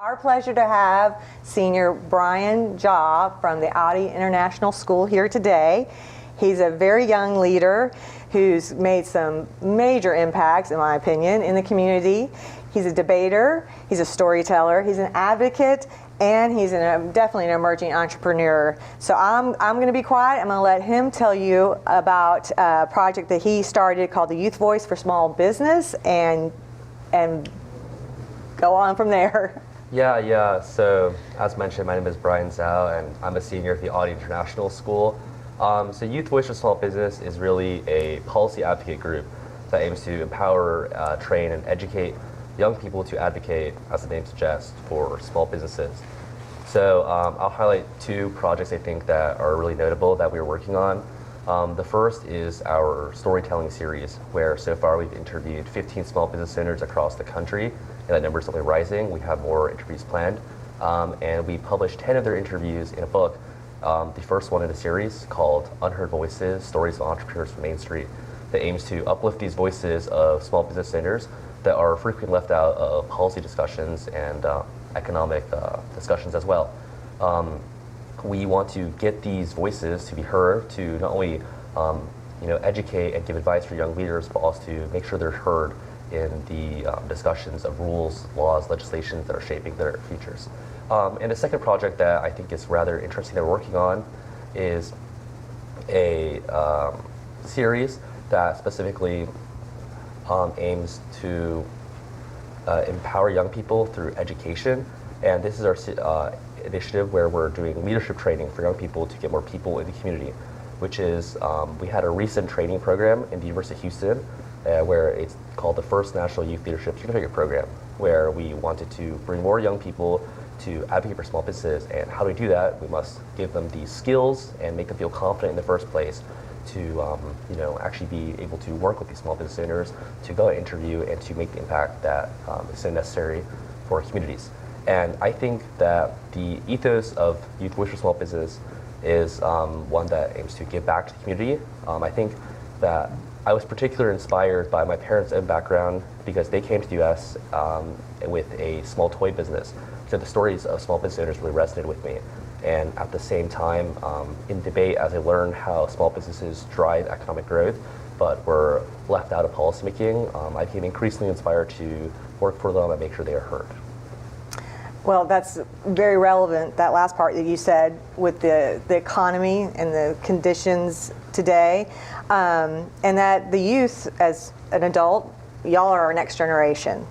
Our pleasure to have Senior Bryan Zhao from the Awty International School here today. He's a very young leader who's made some major impacts, in my opinion, in the community. He's a debater, he's a storyteller, he's an advocate, and he's definitely an emerging entrepreneur. So I'm going to be quiet. I'm going to let him tell you about a project that he started called the Youth Voice for Small Business, and go on from there. Yeah. So as mentioned, my name is Bryan Zhao, and I'm a senior at the Awty International School. So Youth Voice for Small Business is really a policy advocate group that aims to empower, train, and educate young people to advocate, as the name suggests, for small businesses. So I'll highlight two projects I think that are really notable that we're working on. The first is our storytelling series, where so far we've interviewed 15 small business owners across the country, and that number is only rising. We have more interviews planned, and we published 10 of their interviews in a book. The first one in the series called Unheard Voices, Stories of Entrepreneurs from Main Street, that aims to uplift these voices of small business owners that are frequently left out of policy discussions and economic discussions as well. We want to get these voices to be heard, to not only educate and give advice for young leaders, but also to make sure they're heard in the discussions of rules, laws, legislations that are shaping their futures. And the second project that I think is rather interesting that we're working on is a series that specifically aims to empower young people through education. And this is our initiative where we're doing leadership training for young people to get more people in the community, which is, we had a recent training program in the University of Houston where it's called the First National Youth Leadership Certificate Program, where we wanted to bring more young people to advocate for small businesses. And how do we do that? We must give them these skills and make them feel confident in the first place to actually be able to work with these small business owners, to go and interview, and to make the impact that is so necessary for communities. And I think that the ethos of Youth Voice for Small Business is one that aims to give back to the community. I think that I was particularly inspired by my parents' own background because they came to the US with a small toy business. So the stories of small business owners really resonated with me. And at the same time, in debate, as I learned how small businesses drive economic growth, but were left out of policymaking, I became increasingly inspired to work for them and make sure they are heard. Well, that's very relevant, that last part that you said, with the economy and the conditions today, and that the youth, as an adult, y'all are our next generation.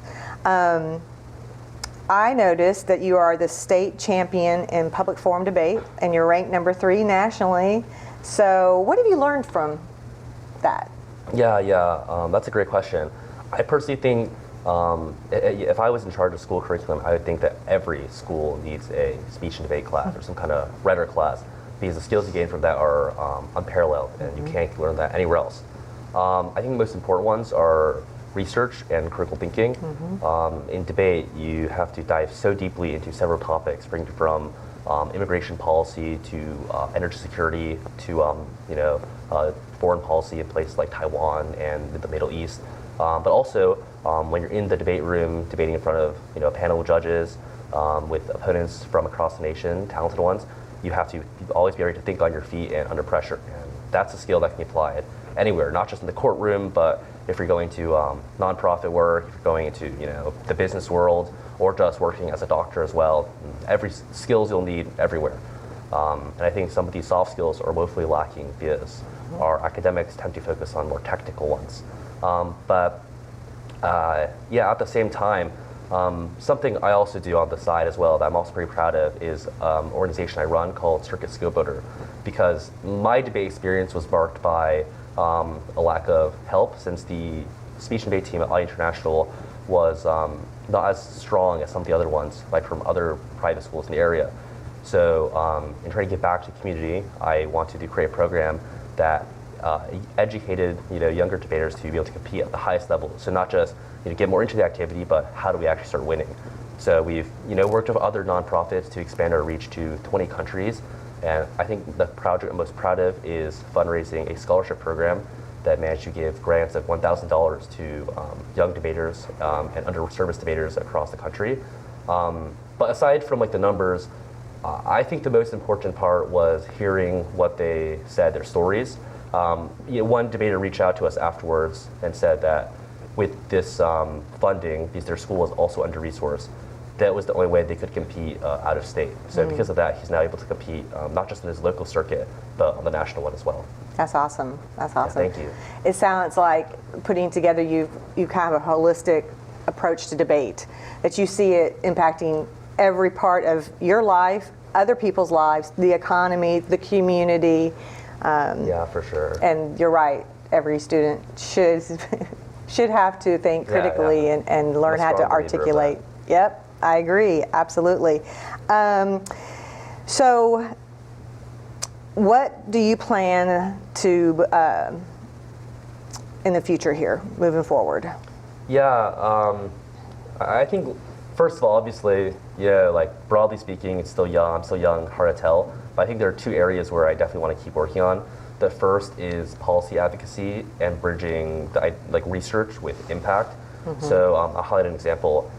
I noticed that you are the state champion in public forum debate, and you're ranked number 3 nationally. So what have you learned from that? Yeah, that's a great question. I personally think if I was in charge of school curriculum, I would think that every school needs a speech and debate class or some kind of rhetoric class, because the skills you gain from that are unparalleled, and you can't learn that anywhere else. I think the most important ones are research and critical thinking. In debate, you have to dive so deeply into several topics, ranging from immigration policy to energy security to foreign policy in places like Taiwan and the Middle East. But also, when you're in the debate room debating in front of a panel of judges with opponents from across the nation, talented ones, you have to always be ready to think on your feet and under pressure. And that's a skill that can be applied anywhere, not just in the courtroom, but if you're going to nonprofit work, if you're going into the business world, or just working as a doctor as well. Every skills you'll need everywhere. And I think some of these soft skills are woefully lacking because our academics tend to focus on more technical ones. But at the same time, something I also do on the side as well that I'm also pretty proud of is an organization I run called Circuit Skill Builder, because my debate experience was marked by a lack of help, since the speech and debate team at Awty International was not as strong as some of the other ones, like from other private schools in the area. So in trying to give back to the community, I wanted to create a program that educated younger debaters to be able to compete at the highest level. So not just get more into the activity, but how do we actually start winning? So we've worked with other nonprofits to expand our reach to 20 countries. And I think the project I'm most proud of is fundraising a scholarship program that managed to give grants of $1,000 to young debaters and underserviced debaters across the country. But aside from like the numbers, I think the most important part was hearing what they said, their stories. One debater reached out to us afterwards and said that with this funding, because their school was also under-resourced, that was the only way they could compete out of state. So because of that, he's now able to compete not just in his local circuit, but on the national one as well. That's awesome. That's awesome. Yeah, thank you. It sounds like putting together you kind of a holistic approach to debate, that you see it impacting every part of your life, other people's lives, the economy, the community. Yeah, for sure. And you're right. Every student should have to think critically and learn how to articulate. Yep. I agree, absolutely. So what do you plan to, in the future here, moving forward? Yeah, I think, first of all, obviously, yeah, like broadly speaking, it's still young, I'm still young, hard to tell, but I think there are two areas where I definitely want to keep working on. The first is policy advocacy and bridging like research with impact. So I'll highlight an example.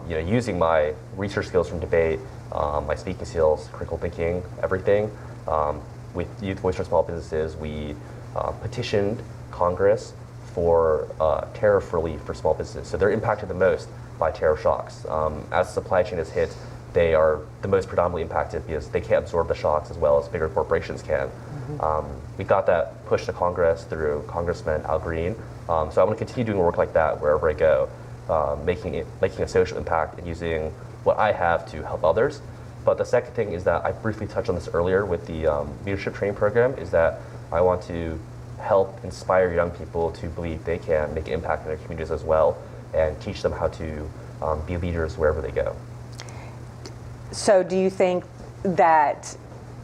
Using my research skills from debate, my speaking skills, critical thinking, everything. With Youth Voice for Small Businesses, we petitioned Congress for tariff relief for small businesses. So they're impacted the most by tariff shocks. As the supply chain is hit, they are the most predominantly impacted because they can't absorb the shocks as well as bigger corporations can. We got that pushed to Congress through Congressman Al Green. So I'm going to continue doing work like that wherever I go. Making a social impact and using what I have to help others. But the second thing is that I briefly touched on this earlier with the leadership training program, is that I want to help inspire young people to believe they can make an impact in their communities as well and teach them how to be leaders wherever they go. So do you think that,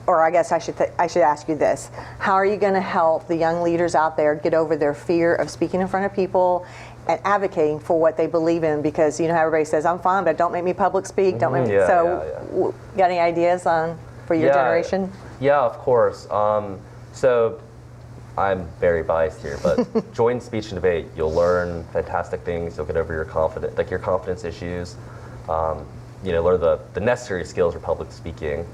or I guess I should ask you this, how are you going to help the young leaders out there get over their fear of speaking in front of people and advocating for what they believe in? Because you know how everybody says, I'm fine, but don't make me public speak. Don't make me. Got any ideas for your generation? Yeah, of course. So I'm very biased here, but join speech and debate. You'll learn fantastic things. You'll get over your confidence issues. Learn the necessary skills for public speaking.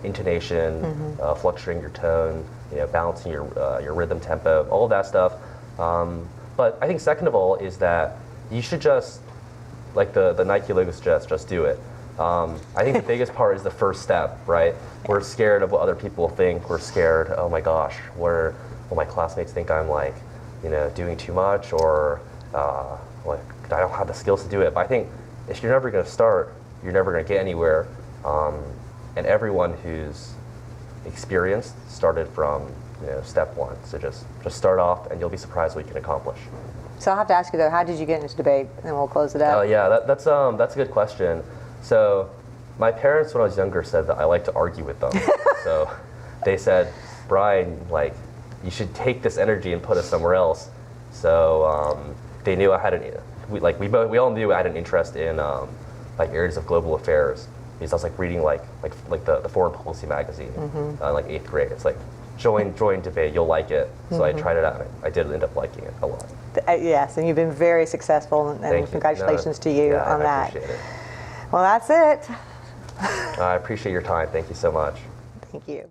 Intonation, fluctuating your tone, balancing your rhythm, tempo, all of that stuff. But I think second of all is that you should just, like the Nike logo suggests, just do it. I think the biggest part is the first step, right? We're scared of what other people think. We're scared, oh my gosh, will my classmates think I'm like, doing too much, or like I don't have the skills to do it. But I think if you're never going to start, you're never going to get anywhere. And everyone who's experienced started from step one. So just start off, and you'll be surprised what you can accomplish. So I have to ask you though, how did you get into debate? And we'll close it out. That's a good question. So my parents, when I was younger, said that I like to argue with them. So they said, Bryan, like you should take this energy and put it somewhere else. So they knew I had we all knew I had an interest in areas of global affairs, because I was like reading like the Foreign Policy magazine in like 8th grade. It's like, join debate, you'll like it. So I tried it out, and I did end up liking it a lot. Yes, and you've been very successful, and congratulations to you on that. I appreciate it. Well, that's it. I appreciate your time. Thank you so much. Thank you.